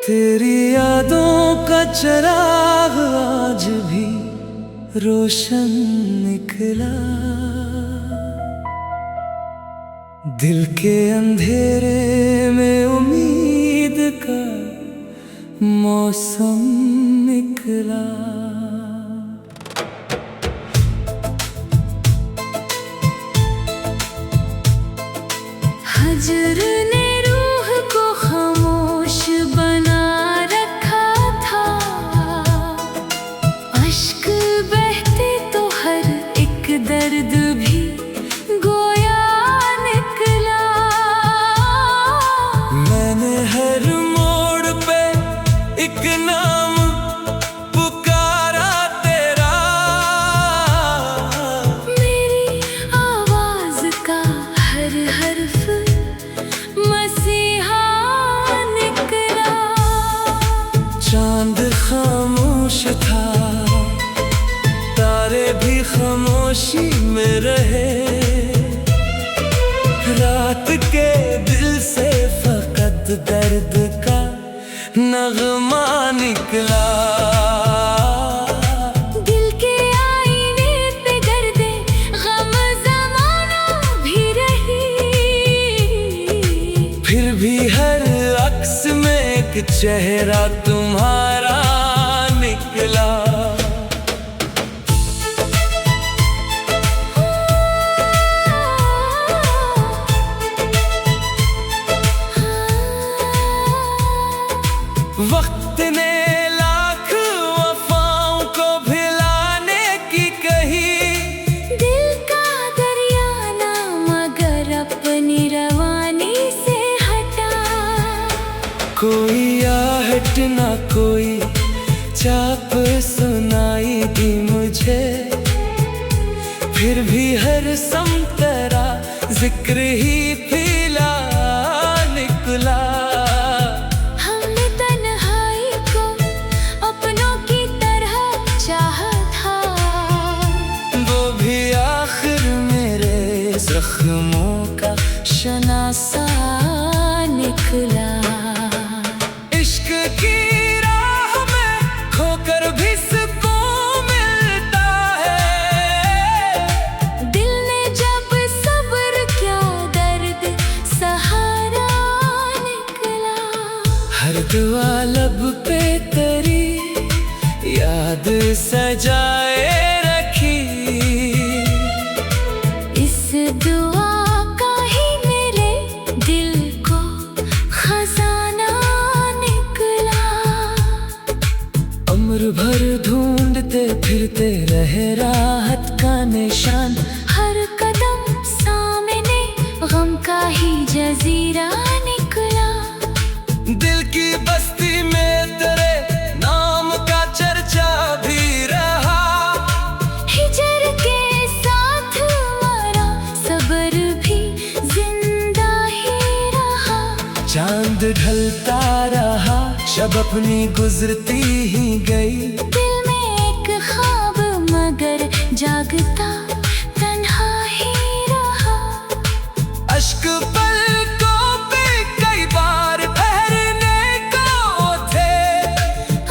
तेरी यादों का चिराग आज भी रोशन निकला। दिल के अंधेरे में उम्मीद का मौसम निकला। हजर ने रूह को खामोश बना रखा था। अश्क बहते तो हर एक दर्द भी गोया निकला। मैंने हर मोड़ पे एक नाम पुकारा तेरा। मेरी आवाज का हर हर्फ मसीहा निकला। चांद खामोश था, तारे भी खामोशी में रहे। रात के दिल से फकत दर्द का नगमा निकला। दिल के आईने पे गर्दे गम ज़माना भी रही। फिर भी हर अक्स में एक चेहरा तुम्हारा निकला। वक्त ने लाख वफाओं को भिलाने की कही। दिल का दरिया ना मगर अपनी रवानी से हटा। कोई आहट ना कोई चाप सुनाई दी मुझे। फिर भी हर समतरा जिक्र ही फैला निकला। हमने तन्हाई को अपनों की तरह चाहा था। वो भी आखिर मेरे जख्मों का शनासा निकला। इश्क की राह में खोकर भी सुकून मिलता है। दिल ने जब सब्र किया दर्द सहारा निकला। हर दुआ लब पे तेरी याद सजाए रखी। इस दुआ का ही मेरे दिल को खजाना निकला। उम्र भर ढूंढते फिरते रहे राहत का निशान। हर कदम सामने गम का ही जजीरा निकला। दिल की बस्ती में तेरे नाम का चर्चा भी रहा। हिजर के साथ मरा सब्र भी जिंदा ही रहा। चांद ढलता रहा, शब अपनी गुजरती ही गई। दिल में एक ख्वाब मगर जागता तन्हा ही रहा। अश्क पलकों पे कई बार ठहरने को थे।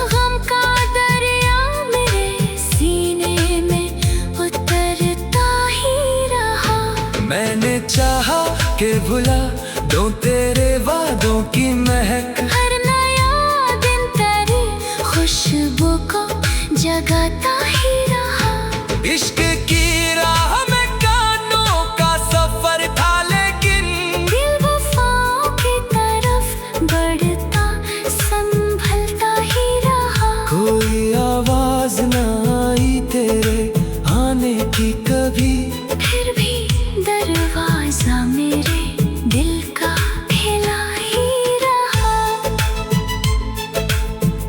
गम का दरिया मेरे सीने में उतरता ही रहा। मैंने चाहा कि भुला दूं तेरे वादों की महक। हर नया दिन तेरी खुशबू को जगाता ही रहा। इश्क की राह में कानों का सफर था, लेकिन दिल वफाओं की तरफ बढ़ता संभलता ही रहा। कोई आवाज ना आई तेरे आने की कभी। फिर भी दरवाजा मेरे दिल का खुला ही रहा।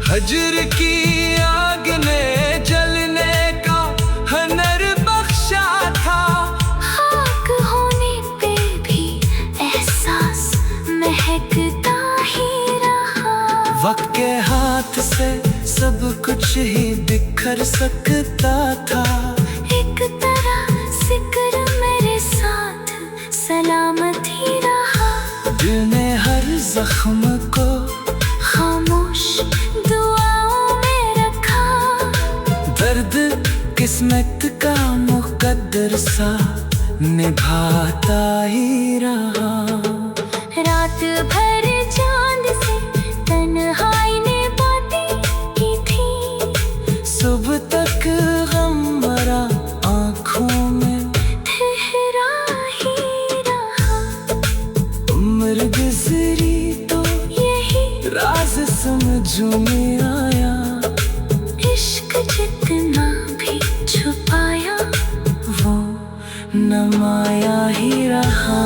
हजर की आग ने जलने का हनर बख्शा था। खाक होने पे भी एहसास महकता ही रहा। वक्त के हाथ से सब कुछ ही बिखर सकता था। एक तरह जिक्र मेरे साथ सलामत ही रहा। दिल ने हर जख्म को खामोश किस्मत का मुकद्दर सा निभाता ही रहा। रात भर चांद से तन्हाई ने बातें की थी, सुबह तक गम भरा आँखों में ठहरा ही रहा। उम्र गुजरी तो यही राज समझ में आया, इश्क जितना भी छुपाया वो नमाया ही रहा।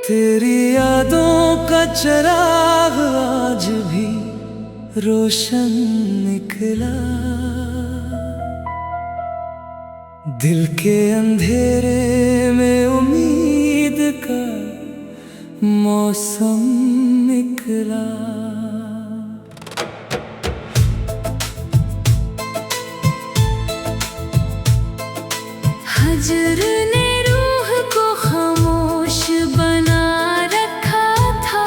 तेरी यादों का चिराग आज भी रोशन निकला, दिल के अंधेरे में उम्मीद का मौसम निकला। हजर ने रूह को खामोश बना रखा था,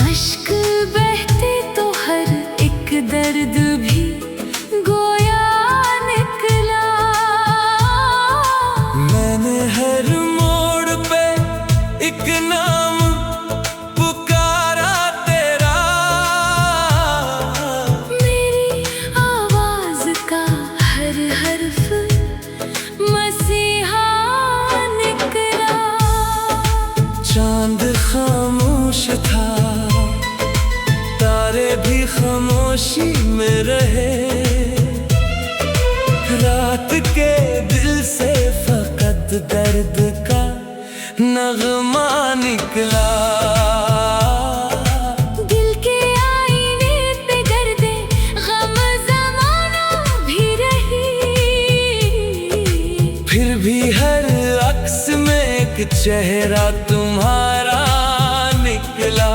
अश्क बहते तो हर एक दर्द भी गोया निकला। मैंने हर मोड़ पे एक नाम पुकारा तेरा, मेरी आवाज का हर हर्फ मसीहा निकला। चांद खामोश था, तारे भी खामोशी में रहे, रात के दिल से फकत दर्द का नगमा निकला। दिल के आईने पे गर्दे गम ज़माना भी रही, फिर भी हर अक्स में एक चेहरा तुम्हारा निकला।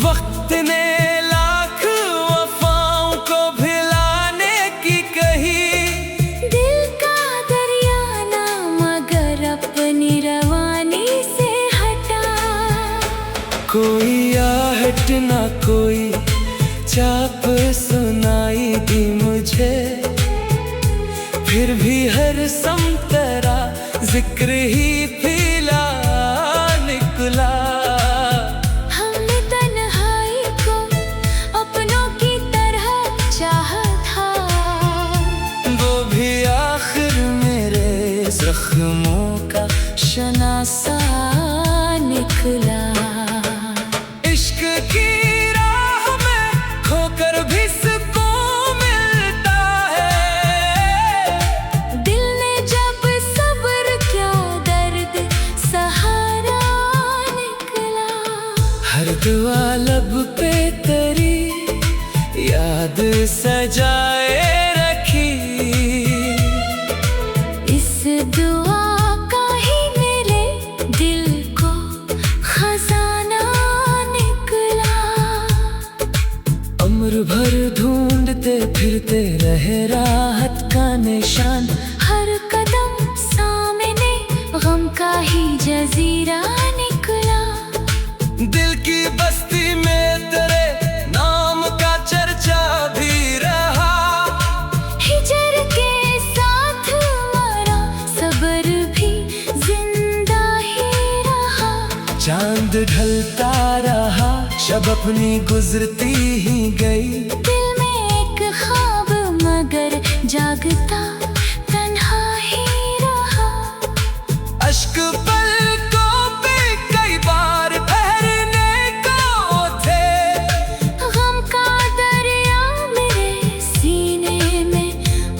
वक्त ने लाख वफाओं को भिलाने की कही, दिल का दरिया ना मगर अपनी रवानी से हटा। कोई आहट ना कोई चाप सुनाई दी मुझे, फिर भी हर समतरा जिक्र ही फैला निकला। हमने तन्हाई को अपनों की तरह चाहा था, वो भी आखिर मेरे जख्मों का शनासा निकला। इश्क की राह में खोकर भी सुकून मिलता है, दिल ने जब सब्र किया दर्द सहारा निकला। हर दुआ लब पे तेरी याद सजाए रखी, इस दुआ का ही मेरे दिल को खजाना निकला। उम्र भर ढूंढते फिरते रहे राहत का निशान, हर कदम सामने गम का ही जजीरा निकला। दिल की बस्ती में तेरे नाम का चर्चा भी रहा, हिजर के साथ मरा सब्र भी जिंदा ही रहा। चांद ढलता रहा, शब अपनी गुजरती ही गई, दिल में एक ख्वाब मगर जागता तन्हा ही रहा। अश्क पलकों पे कई बार ठहरने को थे, गम का दरिया मेरे सीने में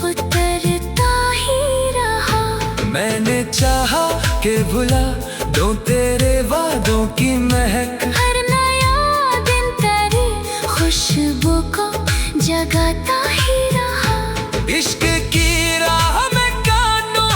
उतरता ही रहा। मैंने चाहा कि भुला दूं तेरे वादों की महक, हर नया दिन तेरी खुशबू को जगाता ही रहा। इश्क की राह में कानों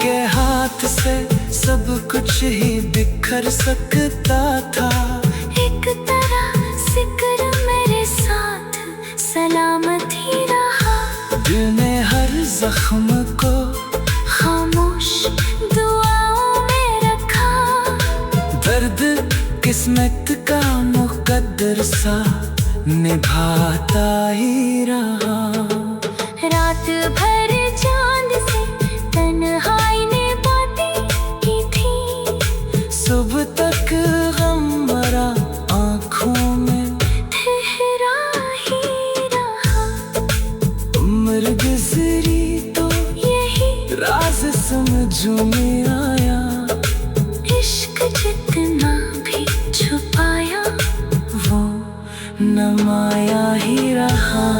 के हाथ से सब कुछ ही बिखर सकता था। एक तरह जिक्र मेरे साथ सलामत ही रहा। दिल ने हर जख्म को खामोश दुआओं में रखा। दर्द किस्मत का मुकद्दर सा निभाता ही रहा। रात भर चांद से तन्हाई ने बातें की थी। सुबह तक गम भरा आँखों में ठहरा ही रहा। उम्र गुजरी तो यही राज समझ में आया। इश्क जितना भी छुपाया वो नमाया ही रहा।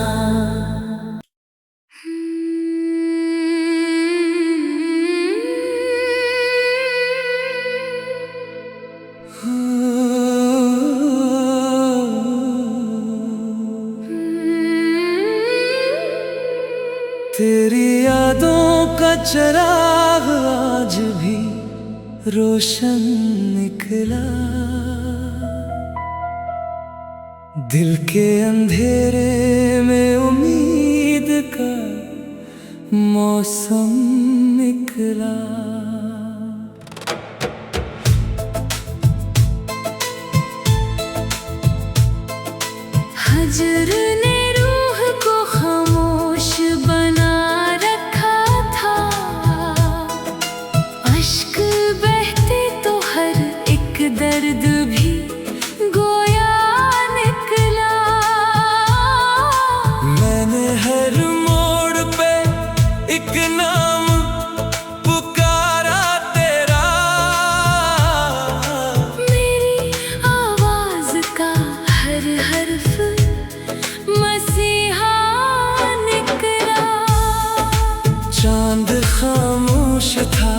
तेरी यादों का चिराग आज भी रोशन निकला। दिल के अंधेरे में उम्मीद का मौसम निकला। हजर ने रूह को खामोश बना रखा था। अश्क बहते तो हर एक दर्द भी गोया निकला। मैंने हर मोड़ पे एक नाम पुकारा तेरा। मेरी आवाज का हर हर्फ मसीहा निकला। चांद खामोश था,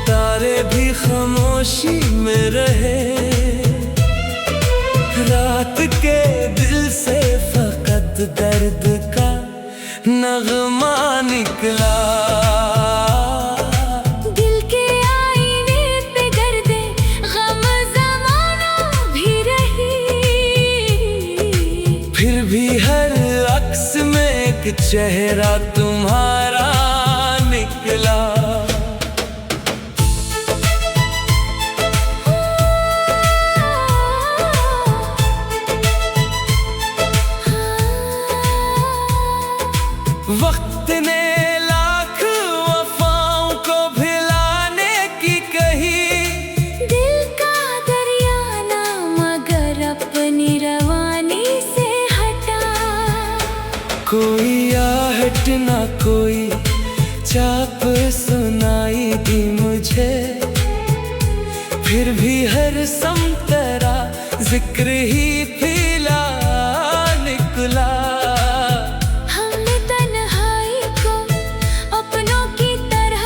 तारे भी खामोशी में रहे। रात के दिल से फकत दर्द का नगमा निकला। दिल के आईने पे गर्दे गम ज़माना भी रही। फिर भी हर अक्स में एक चेहरा तुम्हारा निकला। वक्त ने लाख वफाओं को भिलाने की कही। दिल का दरिया ना मगर अपनी रवानी से हटा। कोई आहट ना कोई चाप सुनाई दी मुझे। फिर भी हर समतरा जिक्र ही फैला निकला। हमने तन्हाई को अपनों की तरह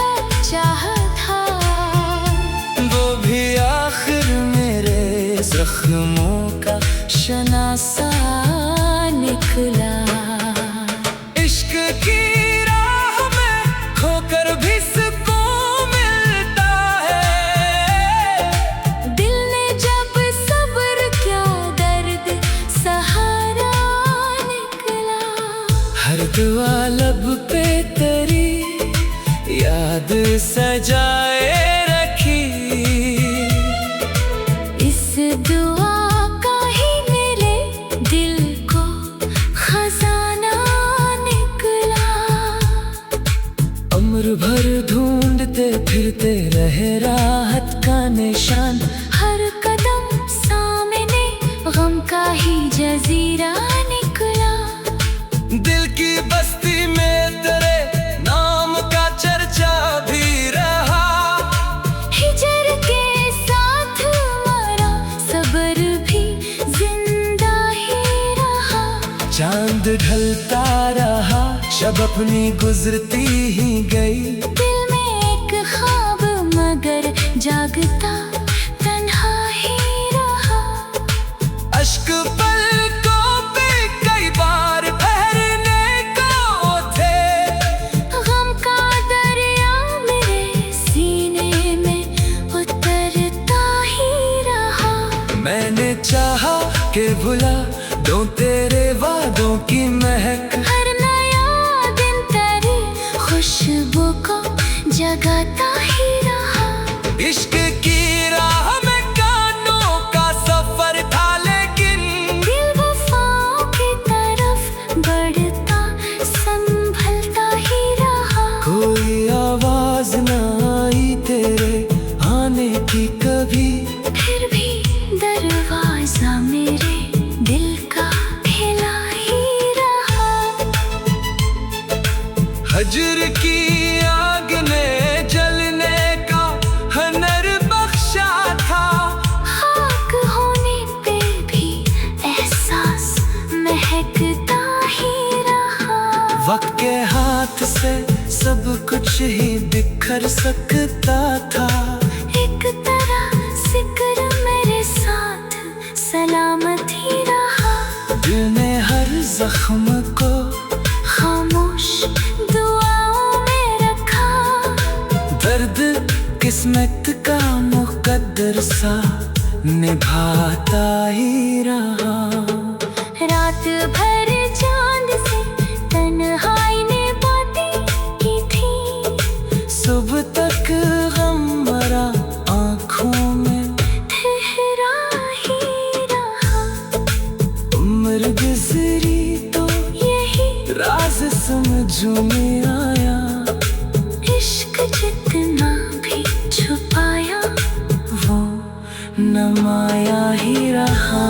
चाहा था। वो भी आखिर मेरे जख्मों का शनासा निकला। इश्क की राह में खोकर भी सुकून मिलता है। दिल ने जब सब्र किया दर्द सहारा निकला। हर दुआ लब पे तेरी याद सजाए रखी। इस दुआ का ही मेरे दिल को खजाना निकला। उम्र भर ढूंढते फिरते रहे राहत का निशान। हर कदम सामने गम का ही जजीरा निकला। दिल की बस्ती में तेरे नाम का चर्चा भी रहा। हिजर के साथ मरा सब्र भी जिंदा ही रहा। चांद ढलता रहा, शब अपनी गुजरती ही गई। दिल में एक ख्वाब मगर जागता तन्हा ही रहा। अश्क पलकों पे कई बार ठहरने को थे। गम का दरिया के भुला दो तेरे वादों की महक। हर नया दिन तेरी खुशबू को जगाता ही रहा। इश्क की राह में कानों का सफर था, लेकिन दिल वफाओं की तरफ बढ़ता संभलता ही रहा। कोई आवाज न आई तेरे आने की कभी, फिर भी दरवाजा मेरे दिल का खिला ही रहा। हजर की आग ने जलने का हनर बख्शा था। खाक होने पे भी एहसास महकता ही रहा। वक्त के हाथ से सब कुछ ही बिखर सकता था। एक तरह जिक्र मेरे साथ सलामत ही रहा। दिल ने हर जख्म को खामोश दुआओं में रखा। दर्द किस्मत का मुकद्दर सा निभाता ही रहा। रात भर चांद से तन्हाई ने बातें की थी। सुबह तक गम भरा आँखों में ठहरा ही रहा। उम्र गुजरी तो यही राज समझ में आया। इश्क जितना भी छुपाया वो नमाया ही रहा।